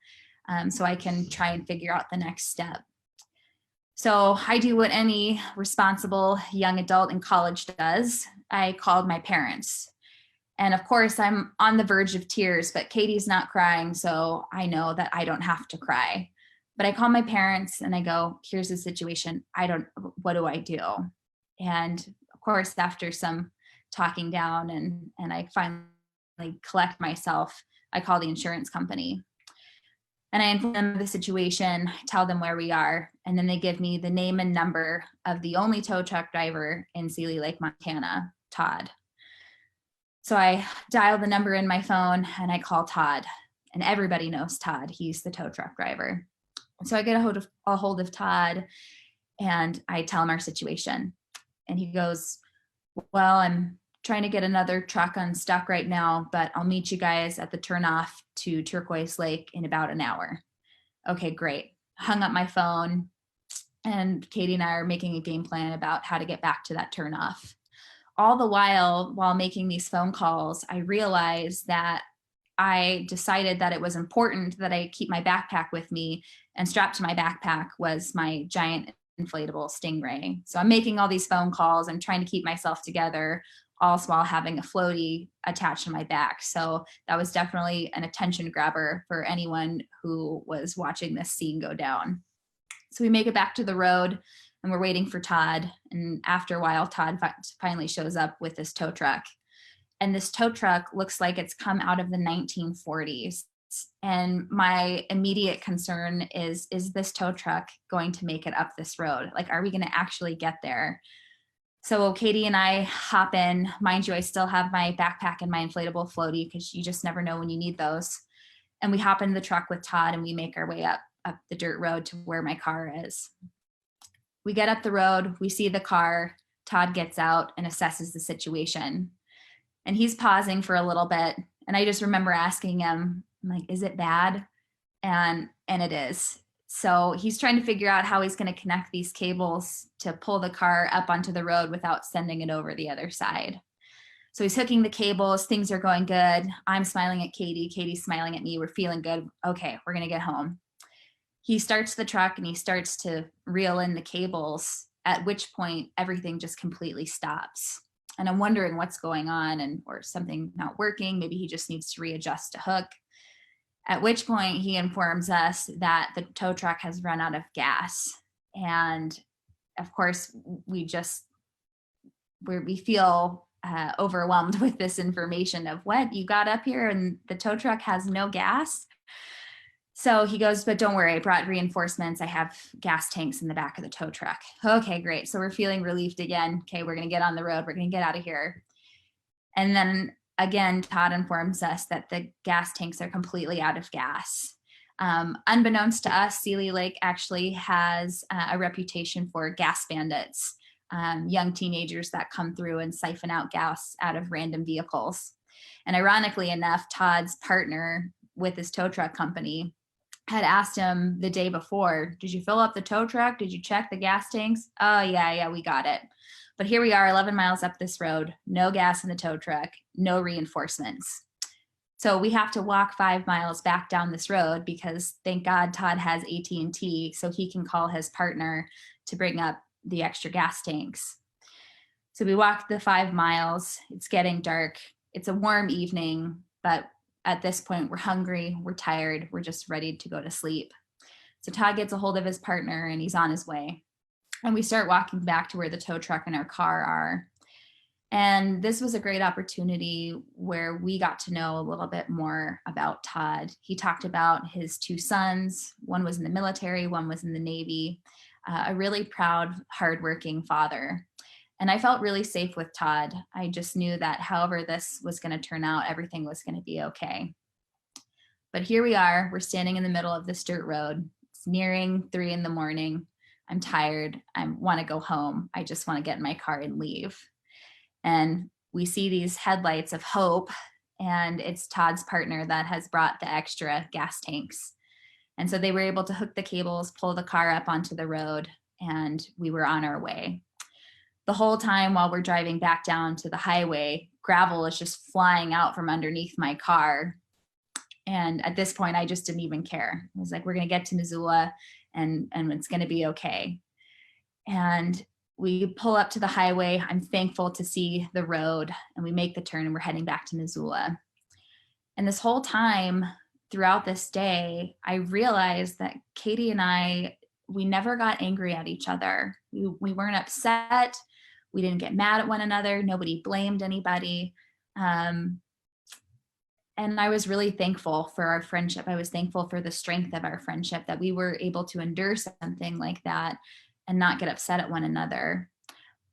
so I can try and figure out the next step. So I do what any responsible young adult in college does. I called my parents. And of course, I'm on the verge of tears, but Katie's not crying, so I know that I don't have to cry. But I call my parents and I go, here's the situation. What do I do? And of course, after some talking down and I finally collect myself, I call the insurance company. And I inform them of the situation, tell them where we are, and then they give me the name and number of the only tow truck driver in Sealy Lake, Montana, Todd. So I dial the number in my phone and I call Todd, and everybody knows Todd. He's the tow truck driver. So I get a hold of Todd, and I tell him our situation. And he goes, well, I'm trying to get another truck unstuck right now, but I'll meet you guys at the turnoff to Turquoise Lake in about an hour. Okay, great. Hung up my phone, and Katie and I are making a game plan about how to get back to that turnoff. All the while making these phone calls, I realized that I decided that it was important that I keep my backpack with me, and strapped to my backpack was my giant inflatable Stingray. So I'm making all these phone calls. I'm trying to keep myself together, all while having a floaty attached to my back. So that was definitely an attention grabber for anyone who was watching this scene go down. So we make it back to the road, and we're waiting for Todd. And after a while, Todd finally shows up with this tow truck. And this tow truck looks like it's come out of the 1940s. And my immediate concern is this tow truck going to make it up this road? Like, are we going to actually get there? So Katie and I hop in. Mind you, I still have my backpack and my inflatable floaty because you just never know when you need those. And we hop in the truck with Todd, and we make our way up the dirt road to where my car is. We get up the road, we see the car. Todd gets out and assesses the situation. And he's pausing for a little bit. And I just remember asking him, I'm like, is it bad? And it is. So he's trying to figure out how he's going to connect these cables to pull the car up onto the road without sending it over the other side. So he's hooking the cables. Things are going good. I'm smiling at Katie. Katie's smiling at me. We're feeling good. Okay, we're going to get home. He starts the truck and he starts to reel in the cables, at which point everything just completely stops. And I'm wondering what's going on, and or something not working. Maybe he just needs to readjust a hook. At which point he informs us that the tow truck has run out of gas. And of course, we feel overwhelmed with this information of, what, you got up here and the tow truck has no gas? So he goes, but don't worry, I brought reinforcements. I have gas tanks in the back of the tow truck. Okay, great. So we're feeling relieved again. Okay, we're going to get on the road. We're going to get out of here. And then again, Todd informs us that the gas tanks are completely out of gas. Unbeknownst to us, Sealy Lake actually has a reputation for gas bandits, young teenagers that come through and siphon out gas out of random vehicles. And ironically enough, Todd's partner with his tow truck company had asked him the day before, did you fill up the tow truck? Did you check the gas tanks? Oh, yeah, we got it. But here we are 11 miles up this road, no gas in the tow truck, no reinforcements. So we have to walk 5 miles back down this road, because thank God Todd has AT&T, so he can call his partner to bring up the extra gas tanks. So we walk the 5 miles. It's getting dark. It's a warm evening, but at this point, we're hungry, we're tired, we're just ready to go to sleep. So Todd gets a hold of his partner and he's on his way. And we start walking back to where the tow truck and our car are. And this was a great opportunity where we got to know a little bit more about Todd. He talked about his 2 sons. One was in the military, one was in the Navy, a really proud, hardworking father. And I felt really safe with Todd. I just knew that however this was going to turn out, everything was going to be okay. But here we are, we're standing in the middle of this dirt road. It's nearing 3 a.m. I'm tired. I want to go home. I just want to get in my car and leave. And we see these headlights of hope, and it's Todd's partner that has brought the extra gas tanks. And so they were able to hook the cables, pull the car up onto the road, and we were on our way. The whole time while we're driving back down to the highway, gravel is just flying out from underneath my car. And at this point, I just didn't even care. I was like, we're going to get to Missoula and it's going to be okay. And we pull up to the highway. I'm thankful to see the road, and we make the turn and we're heading back to Missoula. And this whole time throughout this day, I realized that Katie and I, we never got angry at each other. We weren't upset. We didn't get mad at one another. Nobody blamed anybody. And I was really thankful for our friendship. I was thankful for the strength of our friendship, that we were able to endure something like that and not get upset at one another.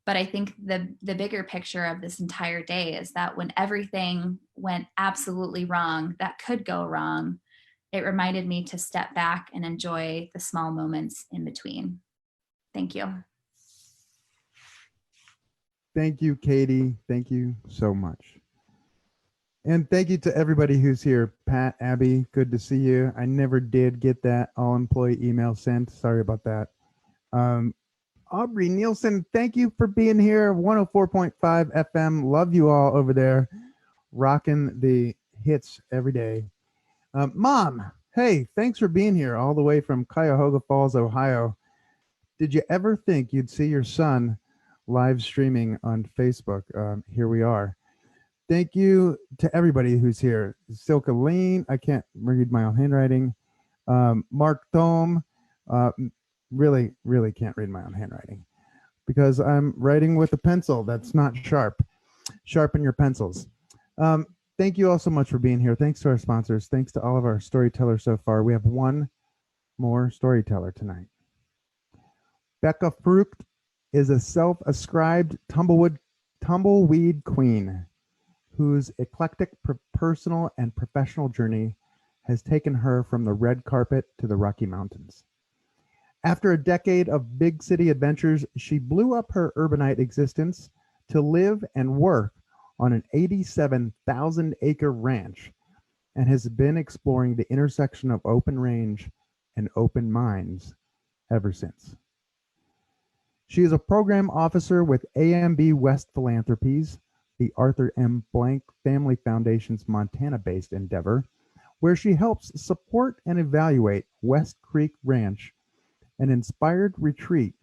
But I think the bigger picture of this entire day is that when everything went absolutely wrong, that could go wrong, it reminded me to step back and enjoy the small moments in between. Thank you. Thank you, Katie. Thank you so much. And thank you to everybody who's here. Pat, Abby, good to see you. I never did get that all-employee email sent. Sorry about that. Aubrey Nielsen, thank you for being here. 104.5 FM. Love you all over there. Rocking the hits every day. Mom, hey, thanks for being here all the way from Cuyahoga Falls, Ohio. Did you ever think you'd see your son live streaming on Facebook? Here we are. Thank you to everybody who's here. Silka Lean, I can't read my own handwriting. Mark Thome, really can't read my own handwriting because I'm writing with a pencil that's not sharp. Sharpen your pencils. Thank you all so much for being here. Thanks to our sponsors. Thanks to all of our storytellers so far. We have one more storyteller tonight. Becca Fruit is a self-ascribed tumbleweed queen whose eclectic personal and professional journey has taken her from the red carpet to the Rocky Mountains. After a decade of big city adventures, she blew up her urbanite existence to live and work on an 87,000-acre ranch and has been exploring the intersection of open range and open minds ever since. She is a program officer with AMB West Philanthropies, the Arthur M. Blank Family Foundation's Montana-based endeavor, where she helps support and evaluate West Creek Ranch, an inspired retreat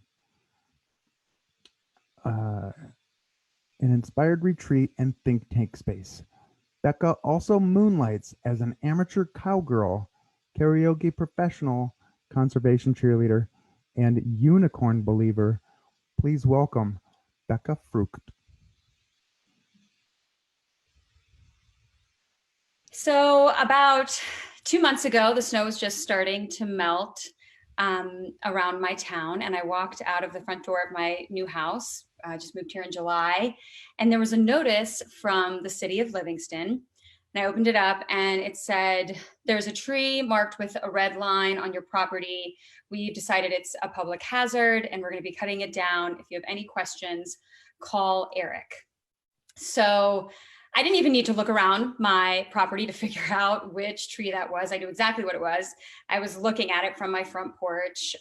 an inspired retreat and think tank space. Becca also moonlights as an amateur cowgirl, karaoke professional, conservation cheerleader, and unicorn believer. Please welcome Becca Fruit. So about 2 months ago, the snow was just starting to melt around my town, and I walked out of the front door of my new house. I just moved here in July, and there was a notice from the city of Livingston. And I opened it up and it said, there's a tree marked with a red line on your property. We've decided it's a public hazard and we're going to be cutting it down. If you have any questions, call Eric. So I didn't even need to look around my property to figure out which tree that was. I knew exactly what it was. I was looking at it from my front porch.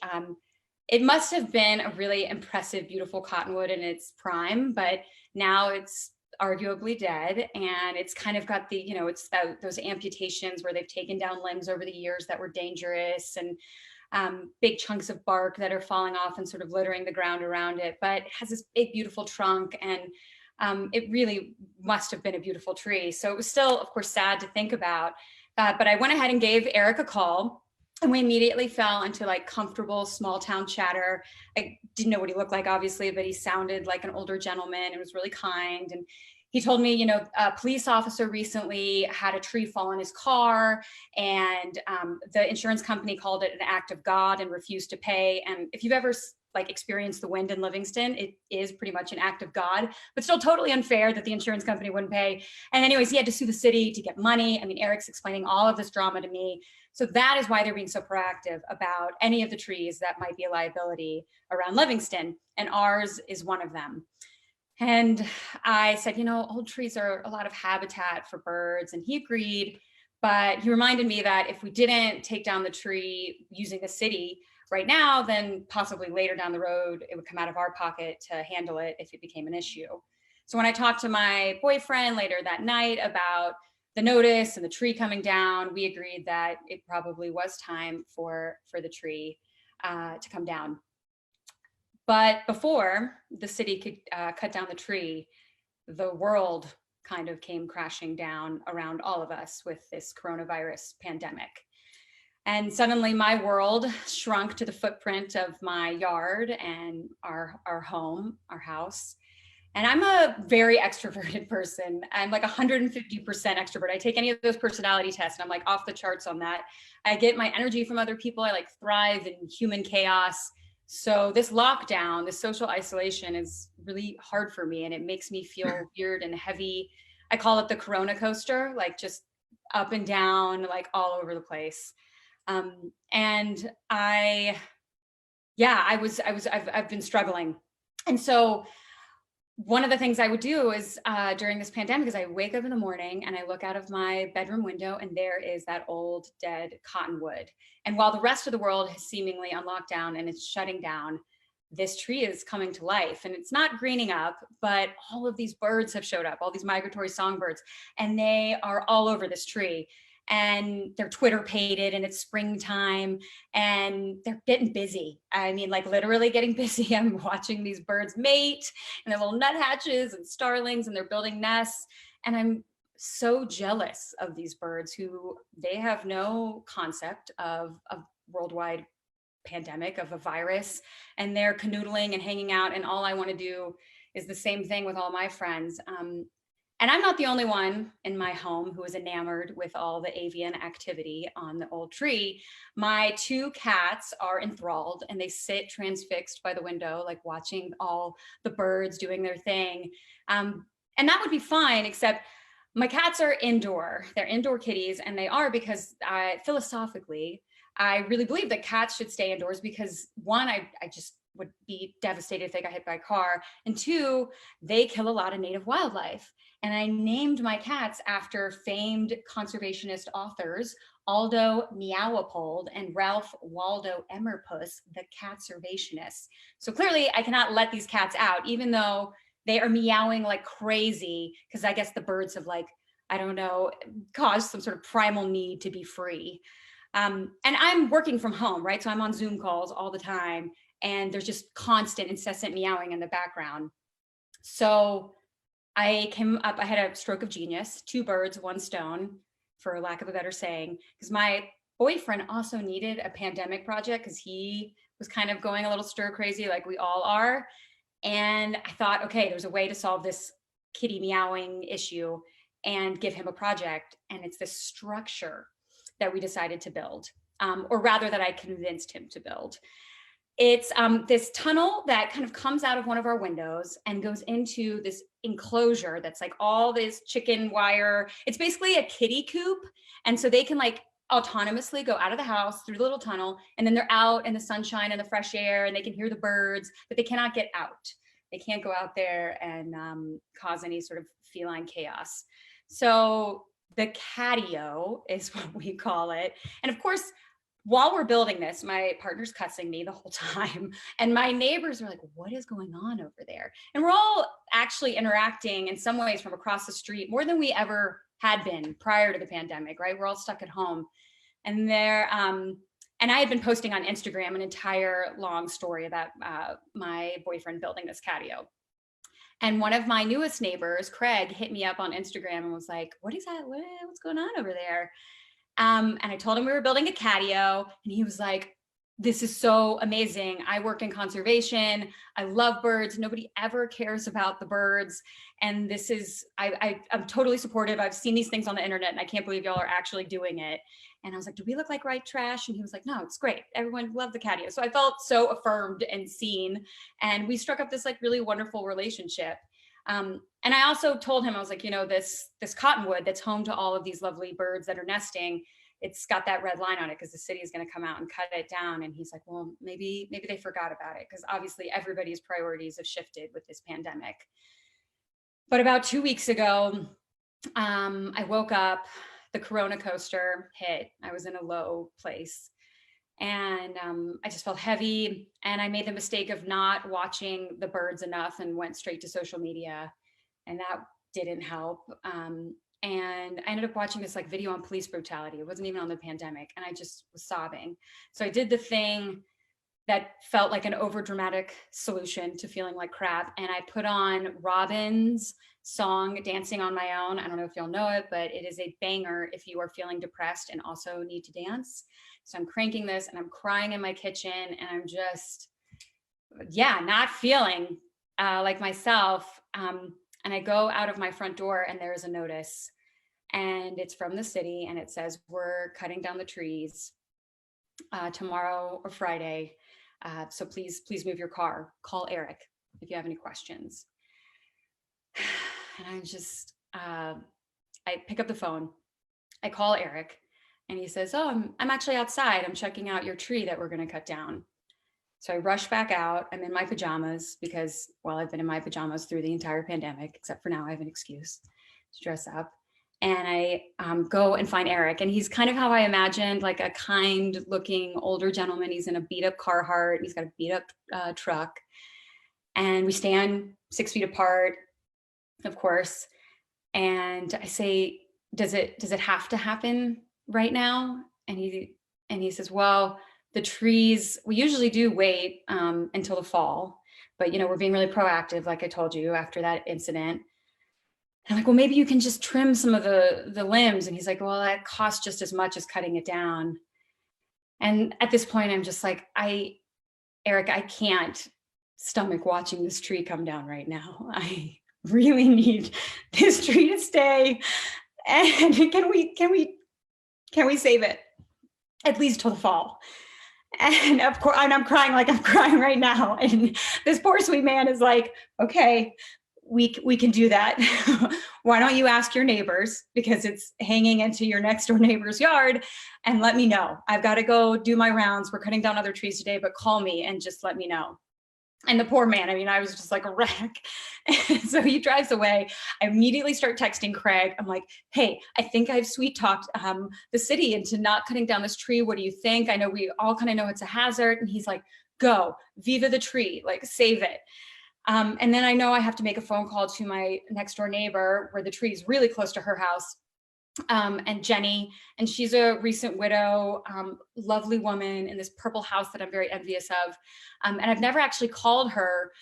It must have been a really impressive, beautiful cottonwood in its prime, but now it's arguably dead, and it's kind of got the, you know, it's those amputations where they've taken down limbs over the years that were dangerous, and big chunks of bark that are falling off and sort of littering the ground around it. But it has this big, beautiful trunk, and it really must have been a beautiful tree. So it was still, of course, sad to think about. But I went ahead and gave Eric a call, and we immediately fell into like comfortable small town chatter. I didn't know what he looked like, obviously, but he sounded like an older gentleman and was really kind. And he told me, you know, a police officer recently had a tree fall on his car, and the insurance company called it an act of God and refused to pay. And if you've ever like experienced the wind in Livingston, it is pretty much an act of God, but still totally unfair that the insurance company wouldn't pay. And anyways, he had to sue the city to get money. I mean, Eric's explaining all of this drama to me. So that is why they're being so proactive about any of the trees that might be a liability around Livingston. And ours is one of them. And I said, you know, old trees are a lot of habitat for birds. And he agreed, but he reminded me that if we didn't take down the tree using the city right now, then possibly later down the road, it would come out of our pocket to handle it if it became an issue. So when I talked to my boyfriend later that night about the notice and the tree coming down, we agreed that it probably was time for the tree to come down. But before the city could cut down the tree, the world kind of came crashing down around all of us with this coronavirus pandemic. And suddenly my world shrunk to the footprint of my yard and our home, our house. And I'm a very extroverted person. I'm like 150% extrovert. I take any of those personality tests and I'm like off the charts on that. I get my energy from other people. I like thrive in human chaos. So this lockdown, this social isolation is really hard for me, and it makes me feel weird and heavy. I call it the Corona coaster, like just up and down, like all over the place. And I've been struggling. And so one of the things I would do is during this pandemic is I wake up in the morning and I look out of my bedroom window, and there is that old dead cottonwood. And while the rest of the world is seemingly on lockdown and it's shutting down, this tree is coming to life, and it's not greening up, but all of these birds have showed up, all these migratory songbirds, and they are all over this tree. And they're Twitter-pated, and it's springtime, and they're getting busy. I mean, like literally getting busy. I'm watching these birds mate, and their little nuthatches and starlings, and they're building nests. And I'm so jealous of these birds who they have no concept of a worldwide pandemic, of a virus, and they're canoodling and hanging out. And all I want to do is the same thing with all my friends. And I'm not the only one in my home who is enamored with all the avian activity on the old tree. My 2 cats are enthralled, and they sit transfixed by the window, like watching all the birds doing their thing. And that would be fine, except my cats are indoor. They're indoor kitties, and they are because philosophically, I really believe that cats should stay indoors because 1, I just would be devastated if they got hit by a car. And 2, they kill a lot of native wildlife. And I named my cats after famed conservationist authors, Aldo Meowipold and Ralph Waldo Emmerpuss, the catservationists. So clearly I cannot let these cats out, even though they are meowing like crazy, because I guess the birds have like, I don't know, caused some sort of primal need to be free. And I'm working from home, right? So I'm on Zoom calls all the time, and there's just constant, incessant meowing in the background. So I came up, I had a stroke of genius, 2 birds, 1 stone, for lack of a better saying, because my boyfriend also needed a pandemic project because he was kind of going a little stir crazy like we all are. And I thought, okay, there's a way to solve this kitty meowing issue and give him a project. And it's this structure that we decided to build, or rather that I convinced him to build. It's this tunnel that kind of comes out of one of our windows and goes into this enclosure that's like all this chicken wire. It's basically a kitty coop. And so they can like autonomously go out of the house through the little tunnel, and then they're out in the sunshine and the fresh air, and they can hear the birds, but they cannot get out. They can't go out there and cause any sort of feline chaos. So the catio is what we call it. And of course, while we're building this, my partner's cussing me the whole time. And my neighbors are like, what is going on over there? And we're all actually interacting in some ways from across the street more than we ever had been prior to the pandemic, right? We're all stuck at home. And and I had been posting on Instagram an entire long story about my boyfriend building this catio. And one of my newest neighbors, Craig, hit me up on Instagram and was like, what is that? What's going on over there? And I told him we were building a catio, and he was like, this is so amazing. I work in conservation. I love birds. Nobody ever cares about the birds. And this is, I'm totally supportive. I've seen these things on the internet, and I can't believe y'all are actually doing it. And I was like, do we look like white trash? And he was like, no, it's great. Everyone loved the catio. So I felt so affirmed and seen. And we struck up this like really wonderful relationship. And I also told him, I was like, you know, this cottonwood that's home to all of these lovely birds that are nesting, it's got that red line on it because the city is going to come out and cut it down. And he's like, well, maybe they forgot about it, because obviously everybody's priorities have shifted with this pandemic. But about 2 weeks ago, I woke up, the Corona coaster hit. I was in a low place. And I just felt heavy, and I made the mistake of not watching the birds enough and went straight to social media, and that didn't help. And I ended up watching this like video on police brutality. It wasn't even on the pandemic, and I just was sobbing. So I did the thing that felt like an overdramatic solution to feeling like crap, and I put on Robin's song Dancing on My Own. I don't know if y'all know it, but it is a banger if you are feeling depressed and also need to dance. So I'm cranking this, and I'm crying in my kitchen, and I'm just, not feeling like myself. And I go out of my front door, and there's a notice, and it's from the city, and it says, we're cutting down the trees tomorrow or Friday. So please move your car. Call Eric if you have any questions. And I just, I pick up the phone. I call Eric, and he says, oh, I'm actually outside. I'm checking out your tree that we're going to cut down. So I rush back out. I'm in my pajamas because, well, I've been in my pajamas through the entire pandemic, except for now I have an excuse to dress up. And I go and find Eric. And he's kind of how I imagined, like a kind looking older gentleman. He's in a beat up Carhartt. He's got a beat up truck. And we stand 6 feet apart, of course. And I say, does it have to happen right now? And he says, well, the trees, we usually do wait until the fall, but we're being really proactive, like I told you, after that incident. And I'm like, well, maybe you can just trim some of the limbs. And he's like, well, that costs just as much as cutting it down. And at this point, I'm just like, Eric, I can't stomach watching this tree come down right now. I really need this tree to stay. And can we save it at least till the fall? And of course, and I'm crying like I'm crying right now. And this poor sweet man is like, okay, we can do that. Why don't you ask your neighbors, because it's hanging into your next door neighbor's yard, and let me know. I've got to go do my rounds. We're cutting down other trees today, but call me and just let me know. And the poor man, I was just like a wreck. So he drives away. I immediately start texting Craig. I'm like, hey, I think I've sweet talked the city into not cutting down this tree. What do you think? I know we all kind of know it's a hazard. And he's like, go, viva the tree, like save it. And then I know I have to make a phone call to my next door neighbor, where the tree is really close to her house. And Jenny, and she's a recent widow, lovely woman in this purple house that I'm very envious of. And I've never actually called her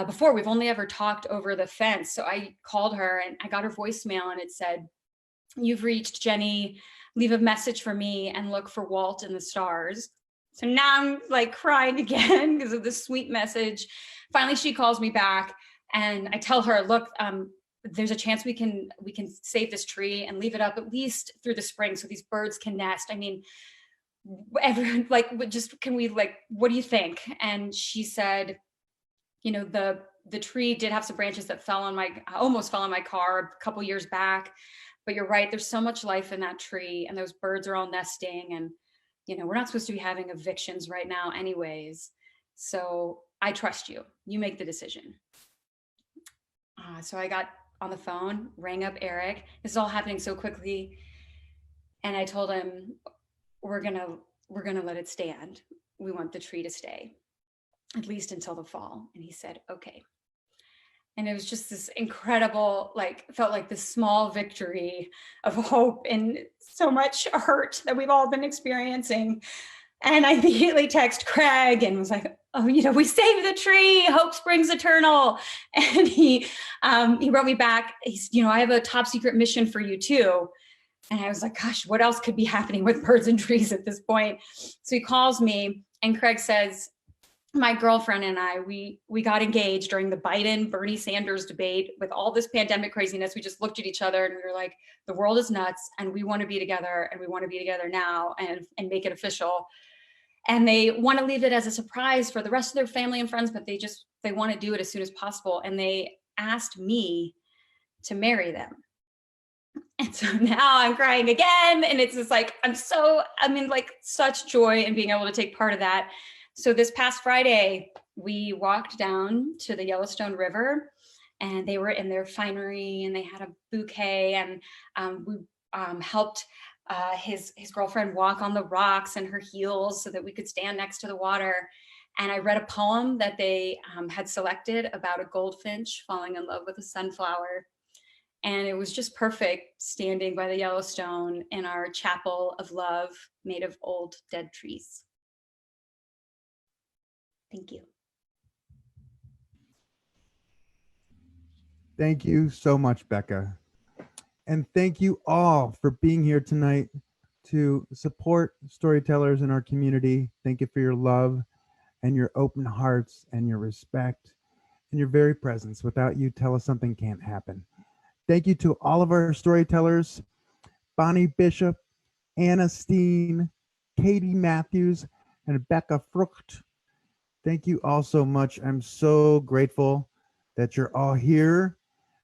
before. We've only ever talked over the fence. So I called her and I got her voicemail, and it said, "You've reached Jenny. Leave a message for me and look for Walt in the stars." So now I'm like crying again because of this sweet message. Finally, she calls me back and I tell her, "Look, there's a chance we can save this tree and leave it up at least through the spring so these birds can nest. I mean, everyone, like, just, can we, like, what do you think?" And she said, "You know, the tree did have some branches that almost fell on my car a couple years back, but you're right, there's so much life in that tree, and those birds are all nesting, and, you know, we're not supposed to be having evictions right now anyways. So I trust you. You make the decision." So I got on the phone, rang up Eric. This is all happening so quickly. And I told him, we're gonna let it stand. We want the tree to stay, at least until the fall. And he said, okay. And it was just this incredible, like, felt like this small victory of hope in so much hurt that we've all been experiencing. And I immediately text Craig and was like, "Oh, you know, we saved the tree. Hope springs eternal." And he wrote me back. He's, "You know, I have a top secret mission for you too." And I was like, gosh, what else could be happening with birds and trees at this point? So he calls me and Craig says, "My girlfriend and I, we got engaged during the Biden-Bernie Sanders debate. With all this pandemic craziness, we just looked at each other and we were like, the world is nuts and we want to be together, and we want to be together now and make it official. And they want to leave it as a surprise for the rest of their family and friends, but they want to do it as soon as possible. And they asked me to marry them." And so now I'm crying again. And it's just like, I'm in like such joy in being able to take part of that. So this past Friday, we walked down to the Yellowstone River, and they were in their finery and they had a bouquet, and we helped his girlfriend walk on the rocks in her heels so that we could stand next to the water. And I read a poem that they had selected about a goldfinch falling in love with a sunflower. And it was just perfect standing by the Yellowstone in our chapel of love made of old dead trees. Thank you. Thank you so much, Becca. And thank you all for being here tonight to support storytellers in our community. Thank you for your love and your open hearts and your respect and your very presence. Without you, Tell Us Something can't happen. Thank you to all of our storytellers, Bonnie Bishop, Anna Steen, Katie Matthews, and Becca Fruit. Thank you all so much. I'm so grateful that you're all here